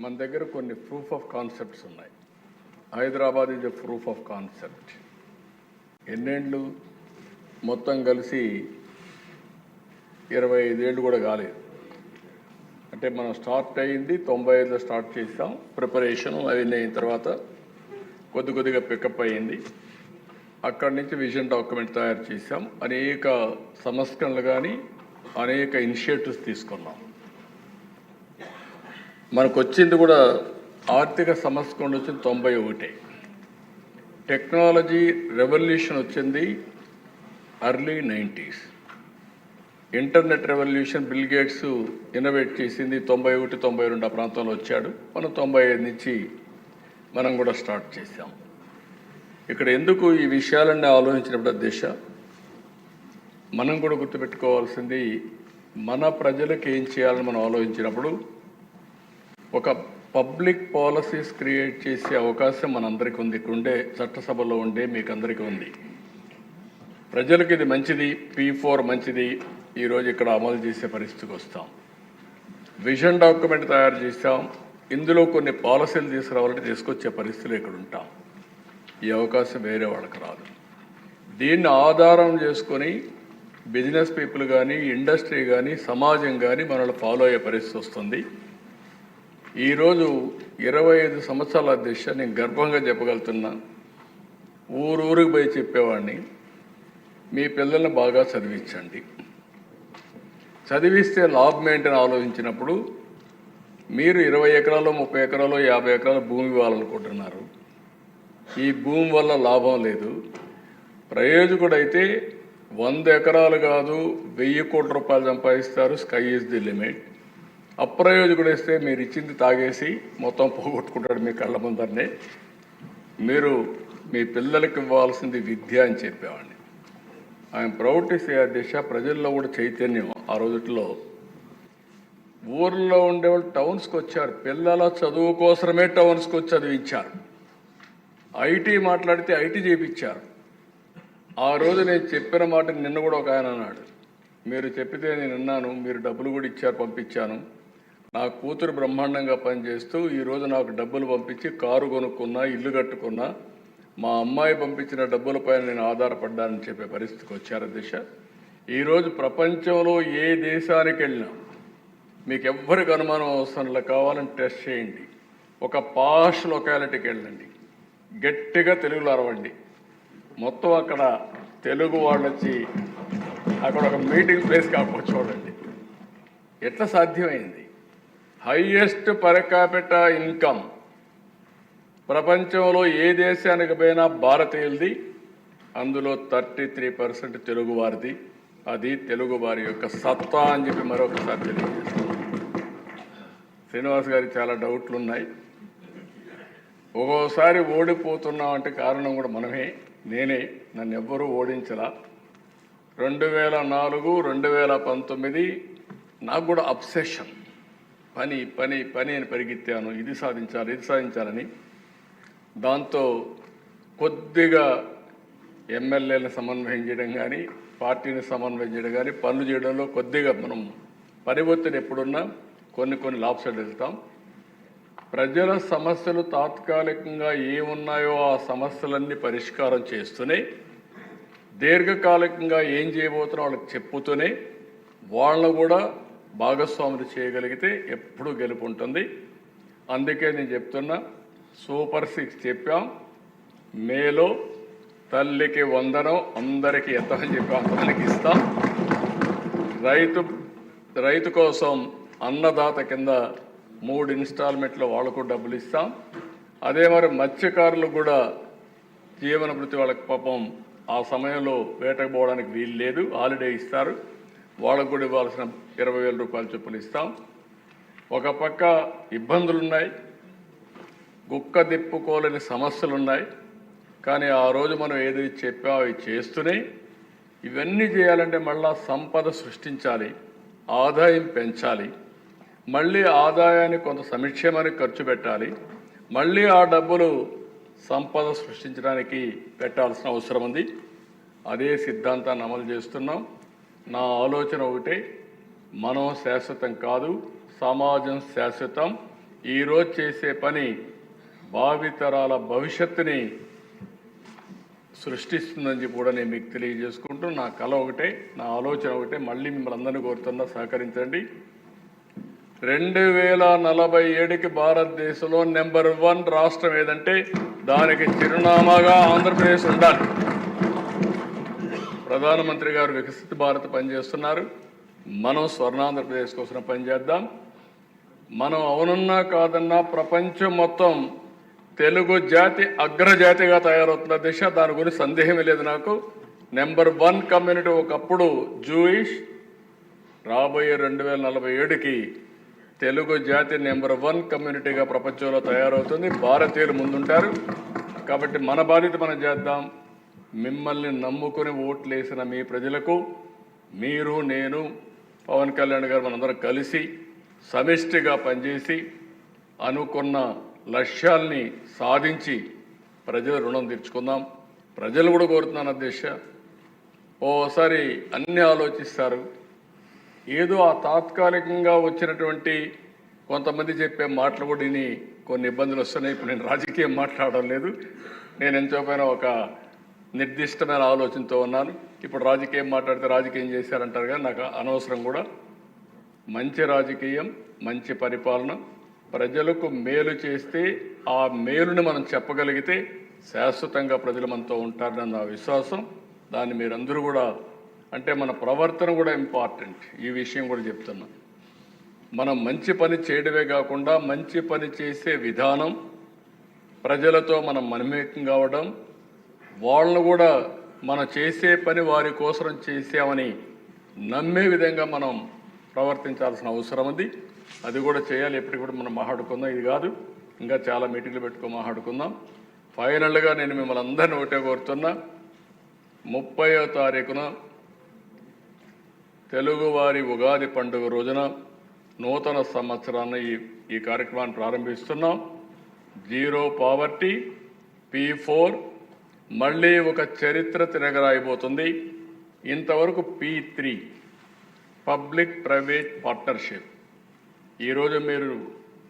మన దగ్గర కొన్ని ప్రూఫ్ ఆఫ్ కాన్సెప్ట్స్ ఉన్నాయి. Hyderabad is a proof of concept. ఎన్నేళ్ళు మొత్తం కలిసి 25 ఏళ్ళు కూడా కాలేదు. అంటే మనం స్టార్ట్ అయ్యింది 95లో స్టార్ట్ చేసాం. ప్రిపరేషన్ అవన్నీ అయిన తర్వాత కొద్దిగా పికప్ అయ్యింది. అక్కడి నుంచి విజన్ డాక్యుమెంట్ తయారు చేసాం. అనేక సంస్కరణలు కానీ అనేక ఇనిషియేటివ్స్ తీసుకున్నాం. మనకు వచ్చింది కూడా ఆర్థిక సంస్కరణ వచ్చింది 91. టెక్నాలజీ రెవల్యూషన్ వచ్చింది early 90s. Internet revolution bill gates innovate చేసింది 91, 92 ఆ ప్రాంతంలో వచ్చాడు. మనం 95 నుంచి మనం కూడా స్టార్ట్ చేసాం. ఇక్కడ ఎందుకు ఈ విషయాలన్నీ ఆలోచించినప్పుడు దిశ మనం కూడా గుర్తుపెట్టుకోవాల్సింది, మన ప్రజలకు ఏం చేయాలని మనం ఆలోచించినప్పుడు ఒక పబ్లిక్ పాలసీస్ క్రియేట్ చేసే అవకాశం మనందరికీ ఉంది. ఇక్కడ ఉండే చట్టసభలో ఉండే మీకు అందరికీ ఉంది. ప్రజలకు ఇది మంచిది, P4 మంచిది, ఈరోజు ఇక్కడ అమలు చేసే పరిస్థితికి వస్తాం. విజన్ డాక్యుమెంట్ తయారు చేస్తాం. ఇందులో కొన్ని పాలసీలు తీసుకురావాలంటే తీసుకొచ్చే పరిస్థితులు ఇక్కడ ఉంటాం. ఈ అవకాశం వేరే వాళ్ళకి రాదు. దీన్ని ఆధారం చేసుకొని బిజినెస్ పీపుల్ కానీ, ఇండస్ట్రీ కానీ, సమాజం కానీ మనల్ని ఫాలో అయ్యే పరిస్థితి వస్తుంది. ఈరోజు 25 సంవత్సరాల దిశ నేను గర్వంగా చెప్పగలుగుతున్నా. ఊరికి పోయి చెప్పేవాడిని, మీ పిల్లల్ని బాగా చదివించండి. చదివిస్తే లాభం ఏంటని ఆలోచించినప్పుడు మీరు 20 ఎకరాలు, 30 ఎకరాలు, 50 ఎకరాల భూమి ఇవ్వాలనుకుంటున్నారు. ఈ భూమి వల్ల లాభం లేదు. ప్రయోజకుడైతే 100 ఎకరాలు కాదు 1000 కోట్ల రూపాయలు సంపాదిస్తారు. Sky is the limit. అప్రయోజకుడు వేస్తే మీరు ఇచ్చింది తాగేసి మొత్తం పోగొట్టుకుంటాడు మీ కళ్ళ ముందరనే. మీరు మీ పిల్లలకి ఇవ్వాల్సింది విద్య అని చెప్పేవాడిని. ఐఎమ్ ప్రౌడ్ టు సే దిశ ప్రజల్లో కూడా చైతన్యం. ఆ రోజుల్లో ఊర్లో ఉండేవాళ్ళు టౌన్స్కి వచ్చారు. పిల్లల చదువు కోసమే టౌన్స్కి వచ్చి చదివించారు. ఐటీ మాట్లాడితే ఐటీ చేయించారు. ఆ రోజు నేను చెప్పిన మాట నిన్న కూడా ఒక ఆయన అన్నాడు, మీరు చెప్పితే నేను విన్నాను, మీరు డబ్బులు కూడా ఇచ్చారు, పంపించాను. నా కూతురు బ్రహ్మాండంగా పనిచేస్తూ ఈరోజు నాకు డబ్బులు పంపించి కారు కొనుక్కున్నా, ఇల్లు కట్టుకున్నా. మా అమ్మాయి పంపించిన డబ్బులపైన నేను ఆధారపడ్డానని చెప్పే పరిస్థితికి వచ్చారు దిశ. ఈరోజు ప్రపంచంలో ఏ దేశానికి వెళ్ళినా మీకు ఎవ్వరికి అనుమానం అవసరంలో కావాలని టెస్ట్ చేయండి. ఒక పాష్ లొకాలిటీకి వెళ్ళండి, గట్టిగా తెలుగులో అరవండి. మొత్తం అక్కడ తెలుగు వాళ్ళు వచ్చి అక్కడ ఒక మీటింగ్ ప్లేస్ కాకపోతే చూడండి ఎట్లా సాధ్యమైంది. హైయెస్ట్ పర్ క్యాపిటా ఇన్కమ్ ప్రపంచంలో ఏ దేశానికి పోయినా భారతీయులది. అందులో 33% తెలుగువారిది. అది తెలుగు వారి యొక్క సత్తా అని చెప్పి మరొకసారి తెలియజేస్తాం. శ్రీనివాస్ గారికి చాలా డౌట్లు ఉన్నాయి. ఒక్కోసారి ఓడిపోతున్నామంటే కారణం కూడా మనమే, నేనే. నన్ను ఎవ్వరూ ఓడించలా. 2004, 2019 నాకు కూడా అబ్సెషన్. పని పని పని అని పరిగెత్తాను. ఇది సాధించాలని. దాంతో కొద్దిగా ఎమ్మెల్యేలను సమన్వయం చేయడం కానీ, పార్టీని సమన్వయం చేయడం కానీ, పనులు చేయడంలో కొద్దిగా మనం పని ఒత్తిడి ఎప్పుడున్నా కొన్ని లాభసాలు వెళ్తాం. ప్రజల సమస్యలు తాత్కాలికంగా ఏమున్నాయో ఆ సమస్యలన్నీ పరిష్కారం చేస్తూనే, దీర్ఘకాలికంగా ఏం చేయబోతున్నా వాళ్ళకి చెప్పుతూనే వాళ్ళను కూడా భాగస్వాములు చేయగలిగితే ఎప్పుడూ గెలుపు ఉంటుంది. అందుకే నేను చెప్తున్నా, సూపర్ 6 చెప్పాం. మేలో తల్లికి వందనం, అందరికీ ఎంతమని చెప్పాం అంతమందికి ఇస్తాం. రైతు కోసం అన్నదాత కింద 3 ఇన్స్టాల్మెంట్లో వాళ్ళకు డబ్బులు ఇస్తాం. అదే మరి మత్స్యకారులు కూడా జీవన వృత్తి, వాళ్ళకి పాపం ఆ సమయంలో వేటకు పోవడానికి వీలు లేదు, హాలిడే ఇస్తారు. వాళ్ళకు కూడా ఇవ్వాల్సిన 20,000 రూపాయల చొప్పులు ఇస్తాం. ఒక పక్క ఇబ్బందులున్నాయి, గుక్క దిప్పుకోలేని సమస్యలున్నాయి. కానీ ఆ రోజు మనం ఏది చెప్పామో అవి చేస్తూనే ఇవన్నీ చేయాలంటే మళ్ళా సంపద సృష్టించాలి, ఆదాయం పెంచాలి, మళ్ళీ ఆదాయాన్ని కొంత సంక్షేమానికి ఖర్చు పెట్టాలి, మళ్ళీ ఆ డబ్బులు సంపద సృష్టించడానికి పెట్టాల్సిన అవసరం ఉంది. అదే సిద్ధాంతాన్ని అమలు చేస్తున్నాం. నా ఆలోచన ఒకటే, మనం శాశ్వతం కాదు, సమాజం శాశ్వతం. ఈరోజు చేసే పని భావితరాల భవిష్యత్తుని సృష్టిస్తుందని చెప్పి కూడా నేను మీకు తెలియజేసుకుంటూ నా కళ ఒకటే, నా ఆలోచన ఒకటే, మళ్ళీ మిమ్మల్ని అందరినీ కోరుతున్నా సహకరించండి. 2047కి భారతదేశంలో నెంబర్ 1 రాష్ట్రం ఏదంటే దానికి చిరునామాగా ఆంధ్రప్రదేశ్ ఉండాలి. ప్రధానమంత్రి గారు వికసిత భారత్ పనిచేస్తున్నారు. మనం స్వర్ణాంధ్రప్రదేశ్ కోసం పనిచేద్దాం. మనం అవునన్నా కాదన్నా ప్రపంచం మొత్తం తెలుగు జాతి అగ్రజాతిగా తయారవుతున్న దిశ, దాని గురించి సందేహమే లేదు నాకు. నెంబర్ 1 కమ్యూనిటీ ఒకప్పుడు జూయిష్, రాబోయే 2047కి తెలుగు జాతి నెంబర్ 1 కమ్యూనిటీగా ప్రపంచంలో తయారవుతుంది. భారతీయులు ముందుంటారు. కాబట్టి మన బాధ్యత మనం చేద్దాం. మిమ్మల్ని నమ్ముకుని ఓట్లేసిన మీ ప్రజలకు మీరు, నేను, పవన్ కళ్యాణ్ గారు మనందరం కలిసి సమిష్టిగా పనిచేసి అనుకున్న లక్ష్యాల్ని సాధించి ప్రజల రుణం తీర్చుకుందాం. ప్రజలు కూడా కోరుతున్నాను అధ్యక్ష, ఓసారి అన్నీ ఆలోచిస్తారు. ఏదో ఆ తాత్కాలికంగా వచ్చినటువంటి కొంతమంది చెప్పే మాటలు కూడా విని కొన్ని ఇబ్బందులు వస్తున్నాయి. ఇప్పుడు నేను రాజకీయం మాట్లాడడం లేదు. నేను ఎంతోపైన ఒక నిర్దిష్టమైన ఆలోచనతో ఉన్నాను. ఇప్పుడు రాజకీయం మాట్లాడితే రాజకీయం చేశారంటారు కానీ నాకు అనవసరం కూడా. మంచి రాజకీయం, మంచి పరిపాలన, ప్రజలకు మేలు చేస్తే ఆ మేలుని మనం చెప్పగలిగితే శాశ్వతంగా ప్రజలు మనతో ఉంటారని నా విశ్వాసం. దాన్ని మీరందరూ కూడా, అంటే మన ప్రవర్తన కూడా ఇంపార్టెంట్. ఈ విషయం కూడా చెప్తున్నా. మనం మంచి పని చేయడమే కాకుండా మంచి పని చేసే విధానం, ప్రజలతో మనం మమేకం కావడం, వాళ్ళను కూడా మనం చేసే పని వారి కోసం చేసామని నమ్మే విధంగా మనం ప్రవర్తించాల్సిన అవసరం ఉంది. అది కూడా చేయాలి. ఎప్పటికి కూడా మనం మాట్లాడుకుందాం. ఇది కాదు, ఇంకా చాలా మీటింగ్లు పెట్టుకొని మాట్లాడుకుందాం. ఫైనల్గా నేను మిమ్మల్ని అందరినీ ఒకటే కోరుతున్నా, 30వ తారీఖున తెలుగువారి ఉగాది పండుగ రోజున నూతన సంవత్సరాన్ని ఈ కార్యక్రమాన్ని ప్రారంభిస్తున్నాం. జీరో పావర్టీ, P4 మళ్ళీ ఒక చరిత్ర తిరగరాయిపోతుంది. ఇంతవరకు P3 పబ్లిక్ ప్రైవేట్ పార్ట్నర్షిప్. ఈరోజు మీరు